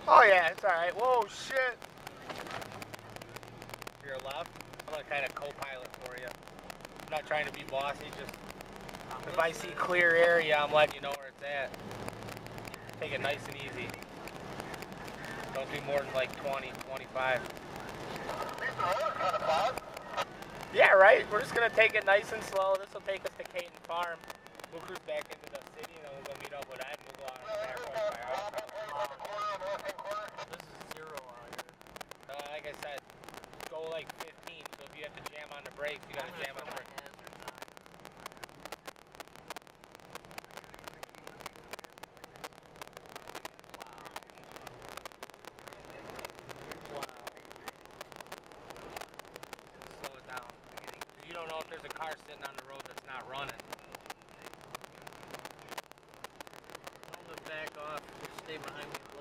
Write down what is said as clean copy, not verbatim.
Oh yeah, it's alright. Whoa, shit. Your left? I'm gonna kind of co-pilot for you. I'm not trying to be bossy, just if I see clear area, I'm letting you know where it's at. Take it nice and easy. Don't do more than like 20, 25. Yeah, right? We're just gonna take it nice and slow. This will take us to Caton Farm. We'll cruise back into the city and then we'll go meet up with Ed and we'll go out on the back road by our house. This is 0 out here. Like I said, go like 15. So if you have to jam on the brakes, you gotta jam on the brakes. Slow it down. You don't know if there's a car sitting on the road that's not running. Don't look back off. Just stay behind me.